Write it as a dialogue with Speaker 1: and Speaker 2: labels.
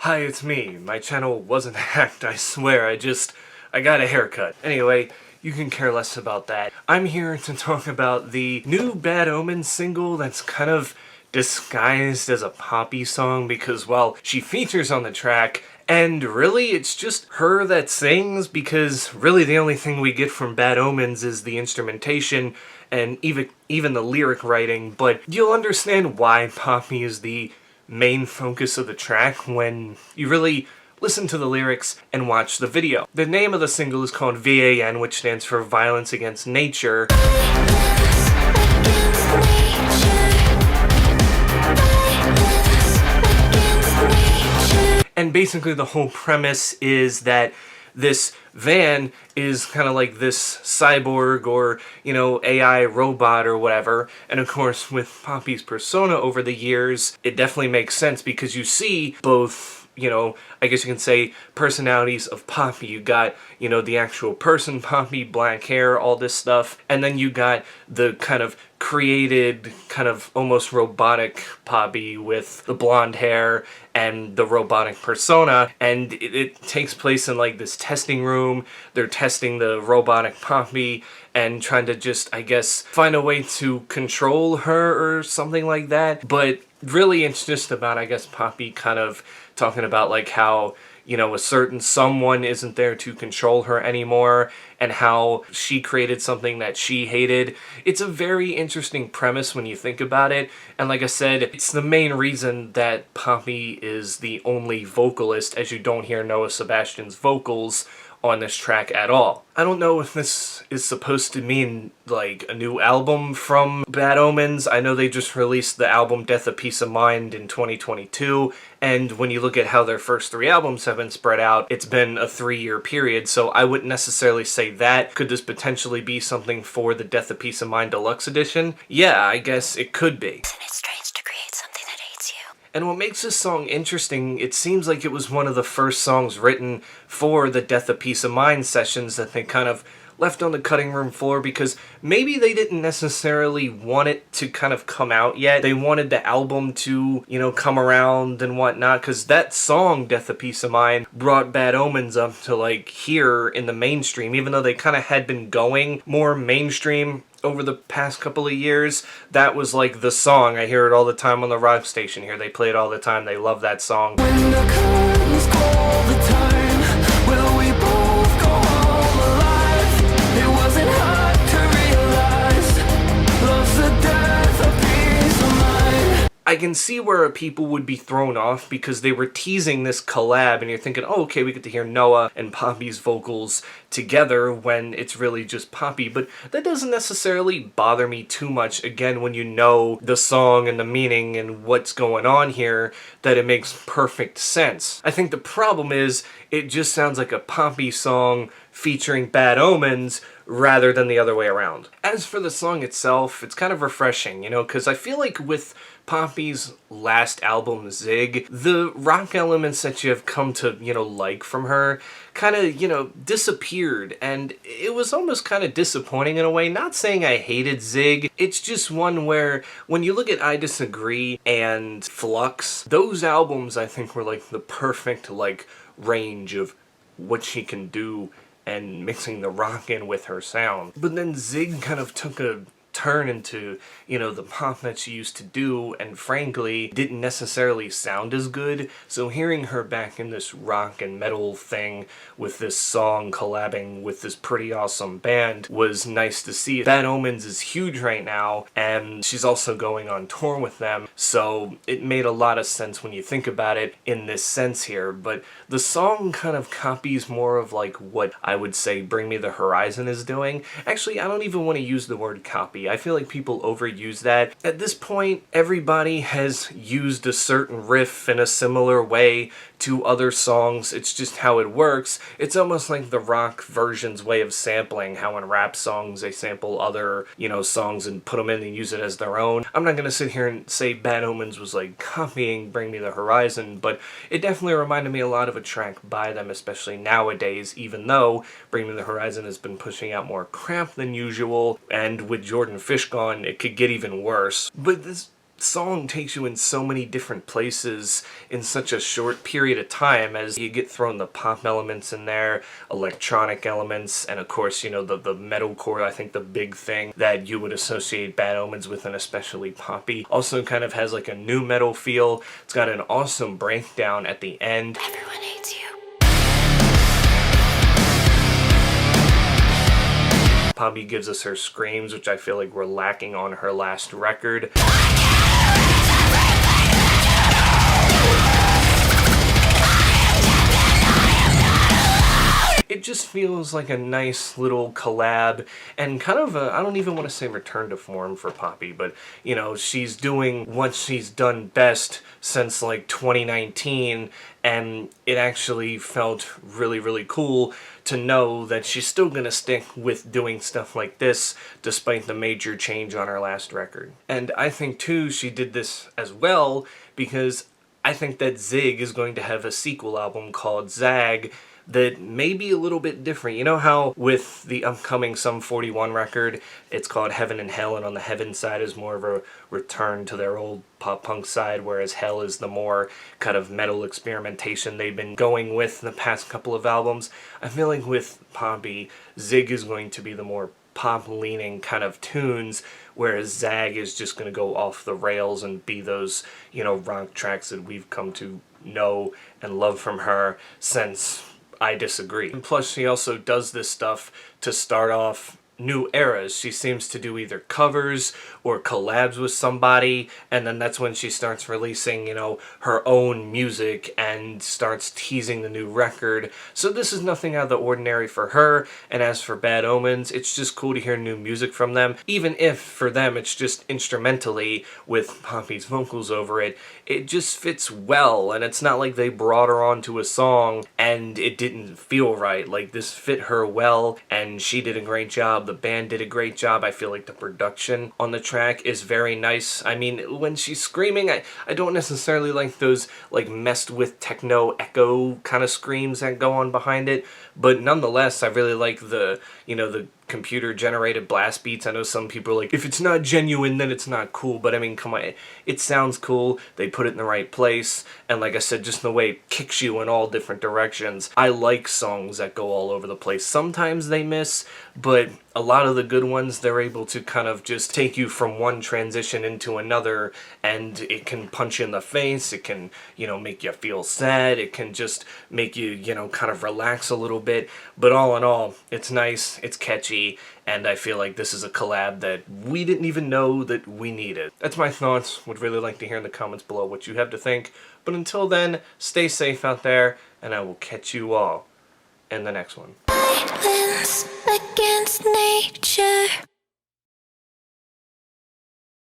Speaker 1: Hi, it's me. My channel wasn't hacked, I swear. I got a haircut. Anyway, you can care less about that. I'm here to talk about the new Bad Omens single that's kind of disguised as a Poppy song because, well, she features on the track, and really it's just her that sings because really the only thing we get from Bad Omens is the instrumentation and even the lyric writing, but you'll understand why Poppy is the main focus of the track when you really listen to the lyrics and watch the video. The name of the single is called V.A.N, which stands for Violence Against Nature. And basically the whole premise is that this V.A.N is kind of like this cyborg or, AI robot or whatever. And of course, with Poppy's persona over the years, it definitely makes sense because you see both, I guess you can say personalities of Poppy. You got, the actual person Poppy, black hair, all this stuff. And then you got the kind of created, kind of almost robotic Poppy with the blonde hair and the robotic persona. And it takes place in like this testing room. They're testing the robotic Poppy and trying to just, I guess, find a way to control her or something like that. But really it's just about, I guess, Poppy kind of talking about like how, a certain someone isn't there to control her anymore and how she created something that she hated. It's a very interesting premise when you think about it. And like I said, it's the main reason that Poppy is the only vocalist, as you don't hear Noah Sebastian's vocals on this track at all. I don't know if this is supposed to mean like a new album from Bad Omens. I know they just released the album Death of Peace of Mind in 2022, and when you look at how their first 3 albums have been spread out, it's been a 3-year period, so I wouldn't necessarily say that. Could this potentially be something for the Death of Peace of Mind Deluxe Edition? Yeah, I guess it could be. And what makes this song interesting, it seems like it was one of the first songs written for the Death of Peace of Mind sessions that they kind of left on the cutting room floor because maybe they didn't necessarily want it to kind of come out yet. They wanted the album to, come around and whatnot, because that song, Death of Peace of Mind, brought Bad Omens up to like here in the mainstream, even though they kind of had been going more mainstream over the past couple of years. That was like the song. I hear it all the time on the rock station here. They play it all the time. They love that song. When the curtains call the time, will we both go home alive? It wasn't hard to realize love's the death of peace of mind. I can see where people would be thrown off because they were teasing this collab and you're thinking, oh, okay, we get to hear Noah and Poppy's vocals together when it's really just Poppy, but that doesn't necessarily bother me too much, again, when you know the song and the meaning and what's going on here, that it makes perfect sense. I think the problem is it just sounds like a Poppy song featuring Bad Omens rather than the other way around. As for the song itself, it's kind of refreshing, because I feel like with Poppy's last album, Zig, the rock elements that you have come to, like from her kind of, disappeared, and it was almost kind of disappointing in a way. Not saying I hated Zig, it's just one where when you look at I Disagree and Flux, those albums I think were like the perfect like range of what she can do and mixing the rock in with her sound. But then Zig kind of took a turn into, the pop that she used to do, and frankly, didn't necessarily sound as good. So hearing her back in this rock and metal thing with this song collabing with this pretty awesome band was nice to see. Bad Omens is huge right now, and she's also going on tour with them, so it made a lot of sense when you think about it in this sense here. But the song kind of copies more of like what I would say Bring Me the Horizon is doing. Actually, I don't even want to use the word copy. I feel like people overuse that. At this point, everybody has used a certain riff in a similar way to other songs. It's just how it works. It's almost like the rock version's way of sampling, how in rap songs they sample other, songs and put them in and use it as their own. I'm not gonna sit here and say Bad Omens was like copying Bring Me the Horizon, but it definitely reminded me a lot of a track by them, especially nowadays, even though Bring Me the Horizon has been pushing out more crap than usual, and with Jordan Fish gone, it could get even worse. But this song takes you in so many different places in such a short period of time, as you get thrown the pop elements in there, electronic elements, and of course, you know, the metalcore. I think the big thing that you would associate Bad Omens with, and especially Poppy, also kind of has like a new metal feel. It's got an awesome breakdown at the end.
Speaker 2: Everyone hates you.
Speaker 1: Poppy gives us her screams, which I feel like were lacking on her last record. It just feels like a nice little collab, and kind of a, I don't even want to say return to form for Poppy, but, you know, she's doing what she's done best since like 2019, and it actually felt really, really cool to know that she's still gonna stick with doing stuff like this despite the major change on her last record. And I think too she did this as well because I think that Zig is going to have a sequel album called Zag that may be a little bit different. You know how with the upcoming Sum 41 record, it's called Heaven and Hell, and on the Heaven side is more of a return to their old pop-punk side, whereas Hell is the more kind of metal experimentation they've been going with the past couple of albums. I feel like with Poppy, Zig is going to be the more pop-leaning kind of tunes, whereas Zag is just going to go off the rails and be those, you know, rock tracks that we've come to know and love from her since I Disagree. And plus, she also does this stuff to start off new eras. She seems to do either covers or collabs with somebody, and then that's when she starts releasing, you know, her own music and starts teasing the new record. So this is nothing out of the ordinary for her. And as for Bad Omens, it's just cool to hear new music from them, even if for them it's just instrumentally with Poppy's vocals over it. It just fits well, and it's not like they brought her onto a song and it didn't feel right. Like, this fit her well, and she did a great job. The band did a great job. I feel like the production on the track is very nice. I mean, when she's screaming, I don't necessarily like those like messed with techno echo kind of screams that go on behind it, but nonetheless, I really like the, you know, the computer generated blast beats. I know some people are like, if it's not genuine then it's not cool, but I mean, come on, it sounds cool. They put it in the right place, and like I said, just the way it kicks you in all different directions. I like songs that go all over the place. Sometimes they miss, but a lot of the good ones, they're able to kind of just take you from one transition into another, and it can punch you in the face, it can, you know, make you feel sad, it can just make you, you know, kind of relax a little bit, but all in all, it's nice, it's catchy, and I feel like this is a collab that we didn't even know that we needed. That's my thoughts. Would really like to hear in the comments below what you have to think, but until then, stay safe out there, and I will catch you all in the next one.